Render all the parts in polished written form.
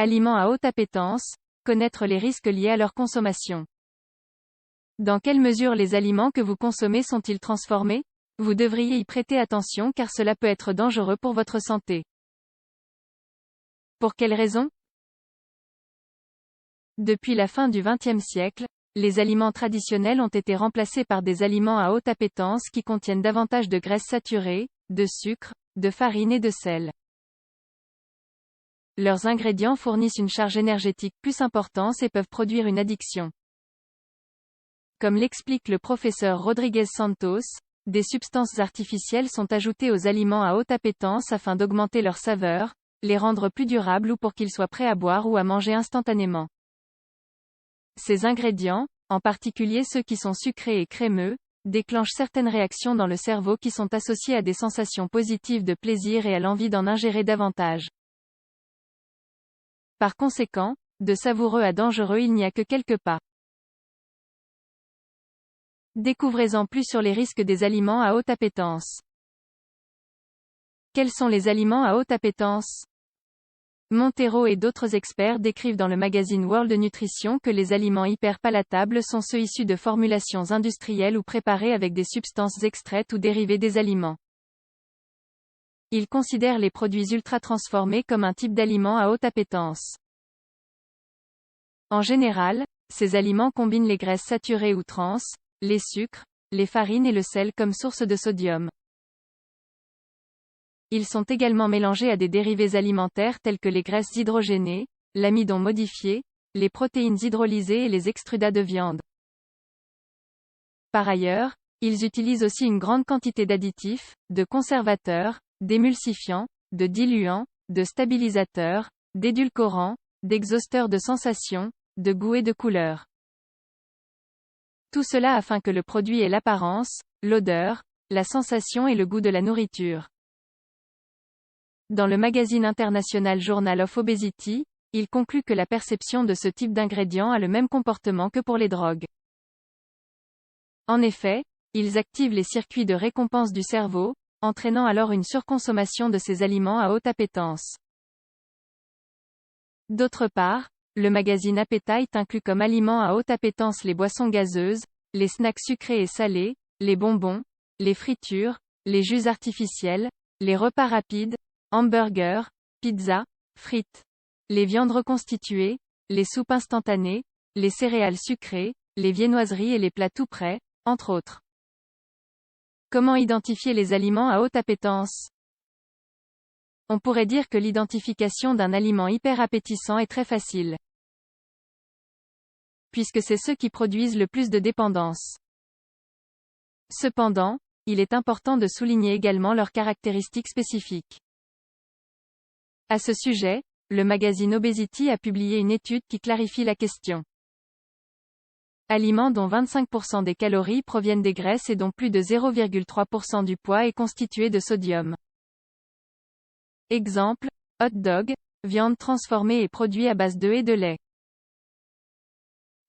Aliments à haute appétence, connaître les risques liés à leur consommation. Dans quelle mesure les aliments que vous consommez sont-ils transformés? Vous devriez y prêter attention car cela peut être dangereux pour votre santé. Pour quelles raisons? Depuis la fin du XXe siècle, les aliments traditionnels ont été remplacés par des aliments à haute appétence qui contiennent davantage de graisses saturées, de sucre, de farine et de sel. Leurs ingrédients fournissent une charge énergétique plus importante et peuvent produire une addiction. Comme l'explique le professeur Rodriguez Santos, des substances artificielles sont ajoutées aux aliments à haute appétence afin d'augmenter leur saveur, les rendre plus durables ou pour qu'ils soient prêts à boire ou à manger instantanément. Ces ingrédients, en particulier ceux qui sont sucrés et crémeux, déclenchent certaines réactions dans le cerveau qui sont associées à des sensations positives de plaisir et à l'envie d'en ingérer davantage. Par conséquent, de savoureux à dangereux il n'y a que quelques pas. Découvrez-en plus sur les risques des aliments à haute appétence. Quels sont les aliments à haute appétence? Montero et d'autres experts décrivent dans le magazine World Nutrition que les aliments hyper-palatables sont ceux issus de formulations industrielles ou préparés avec des substances extraites ou dérivées des aliments. Ils considèrent les produits ultra-transformés comme un type d'aliment à haute appétence. En général, ces aliments combinent les graisses saturées ou trans, les sucres, les farines et le sel comme source de sodium. Ils sont également mélangés à des dérivés alimentaires tels que les graisses hydrogénées, l'amidon modifié, les protéines hydrolysées et les extrudats de viande. Par ailleurs, ils utilisent aussi une grande quantité d'additifs, de conservateurs, d'émulsifiants, de diluants, de stabilisateurs, d'édulcorants, d'exhausteurs de sensation, de goût et de couleur. Tout cela afin que le produit ait l'apparence, l'odeur, la sensation et le goût de la nourriture. Dans le magazine international Journal of Obesity, il conclut que la perception de ce type d'ingrédients a le même comportement que pour les drogues. En effet, ils activent les circuits de récompense du cerveau, entraînant alors une surconsommation de ces aliments à haute appétence. D'autre part, le magazine Appetite inclut comme aliments à haute appétence les boissons gazeuses, les snacks sucrés et salés, les bonbons, les fritures, les jus artificiels, les repas rapides, hamburgers, pizzas, frites, les viandes reconstituées, les soupes instantanées, les céréales sucrées, les viennoiseries et les plats tout prêts, entre autres. Comment identifier les aliments à haute appétence? On pourrait dire que l'identification d'un aliment hyper appétissant est très facile, puisque c'est ceux qui produisent le plus de dépendance. Cependant, il est important de souligner également leurs caractéristiques spécifiques. À ce sujet, le magazine Obesity a publié une étude qui clarifie la question. Aliments dont 25% des calories proviennent des graisses et dont plus de 0,3% du poids est constitué de sodium. Exemple, hot dog, viande transformée et produit à base d'œufs et de lait.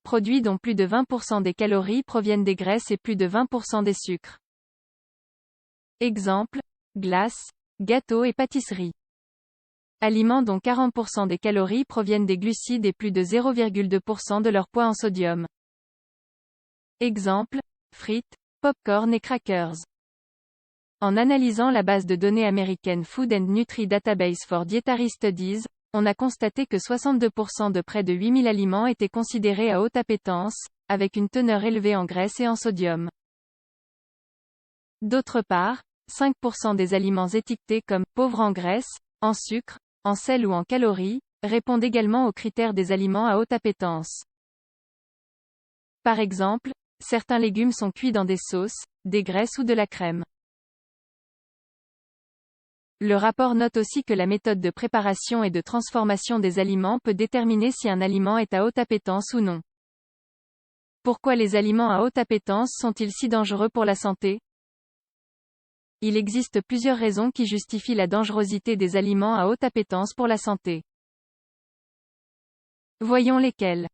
Produits dont plus de 20% des calories proviennent des graisses et plus de 20% des sucres. Exemple, glace, gâteaux et pâtisseries. Aliments dont 40% des calories proviennent des glucides et plus de 0,2% de leur poids en sodium. Exemple, frites, pop-corn et crackers. En analysant la base de données américaine Food and Nutri Database for Dietary Studies, on a constaté que 62% de près de 8000 aliments étaient considérés à haute appétence, avec une teneur élevée en graisse et en sodium. D'autre part, 5% des aliments étiquetés comme « pauvres en graisse », en sucre, en sel ou en calories, répondent également aux critères des aliments à haute appétence. Par exemple, certains légumes sont cuits dans des sauces, des graisses ou de la crème. Le rapport note aussi que la méthode de préparation et de transformation des aliments peut déterminer si un aliment est à haute appétence ou non. Pourquoi les aliments à haute appétence sont-ils si dangereux pour la santé? Il existe plusieurs raisons qui justifient la dangerosité des aliments à haute appétence pour la santé. Voyons lesquelles.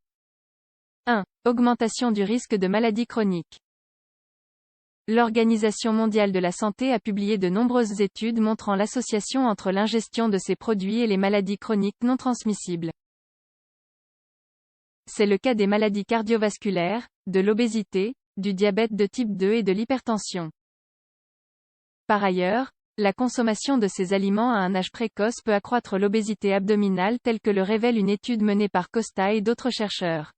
1. Augmentation du risque de maladies chroniques. L'Organisation mondiale de la santé a publié de nombreuses études montrant l'association entre l'ingestion de ces produits et les maladies chroniques non transmissibles. C'est le cas des maladies cardiovasculaires, de l'obésité, du diabète de type 2 et de l'hypertension. Par ailleurs, la consommation de ces aliments à un âge précoce peut accroître l'obésité abdominale telle que le révèle une étude menée par Costa et d'autres chercheurs.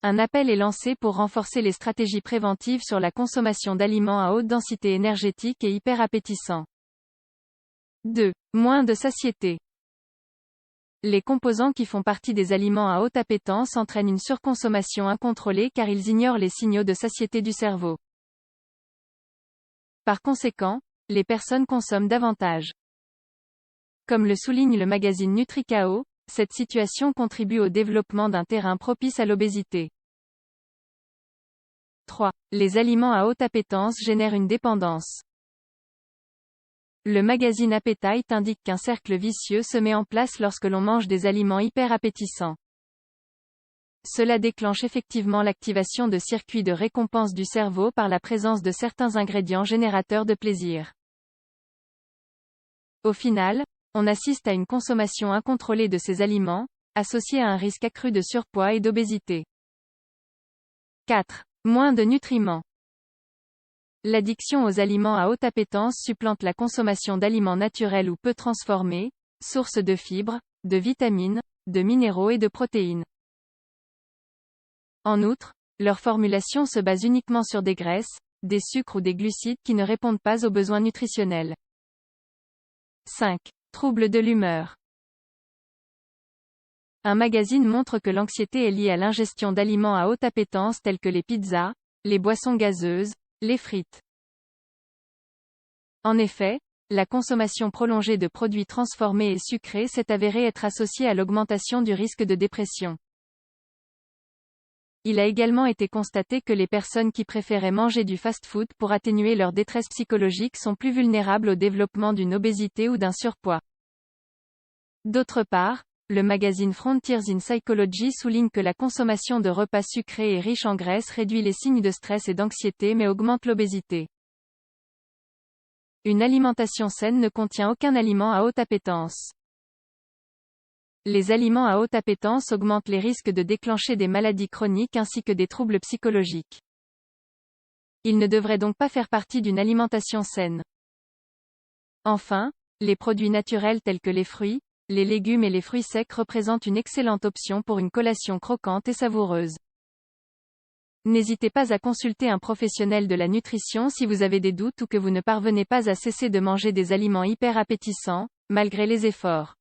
Un appel est lancé pour renforcer les stratégies préventives sur la consommation d'aliments à haute densité énergétique et hyper appétissants. 2. Moins de satiété. Les composants qui font partie des aliments à haute appétence entraînent une surconsommation incontrôlée car ils ignorent les signaux de satiété du cerveau. Par conséquent, les personnes consomment davantage. Comme le souligne le magazine NutriCao, cette situation contribue au développement d'un terrain propice à l'obésité. 3. Les aliments à haute appétence génèrent une dépendance. Le magazine Appetite indique qu'un cercle vicieux se met en place lorsque l'on mange des aliments hyper appétissants. Cela déclenche effectivement l'activation de circuits de récompense du cerveau par la présence de certains ingrédients générateurs de plaisir. Au final, on assiste à une consommation incontrôlée de ces aliments, associée à un risque accru de surpoids et d'obésité. 4. Moins de nutriments. L'addiction aux aliments à haute appétence supplante la consommation d'aliments naturels ou peu transformés, sources de fibres, de vitamines, de minéraux et de protéines. En outre, leur formulation se base uniquement sur des graisses, des sucres ou des glucides qui ne répondent pas aux besoins nutritionnels. 5. Troubles de l'humeur. Un magazine montre que l'anxiété est liée à l'ingestion d'aliments à haute appétence tels que les pizzas, les boissons gazeuses, les frites. En effet, la consommation prolongée de produits transformés et sucrés s'est avérée être associée à l'augmentation du risque de dépression. Il a également été constaté que les personnes qui préféraient manger du fast-food pour atténuer leur détresse psychologique sont plus vulnérables au développement d'une obésité ou d'un surpoids. D'autre part, le magazine Frontiers in Psychology souligne que la consommation de repas sucrés et riches en graisse réduit les signes de stress et d'anxiété mais augmente l'obésité. Une alimentation saine ne contient aucun aliment à haute appétence. Les aliments à haute appétence augmentent les risques de déclencher des maladies chroniques ainsi que des troubles psychologiques. Ils ne devraient donc pas faire partie d'une alimentation saine. Enfin, les produits naturels tels que les fruits, les légumes et les fruits secs représentent une excellente option pour une collation croquante et savoureuse. N'hésitez pas à consulter un professionnel de la nutrition si vous avez des doutes ou que vous ne parvenez pas à cesser de manger des aliments hyper appétissants, malgré les efforts.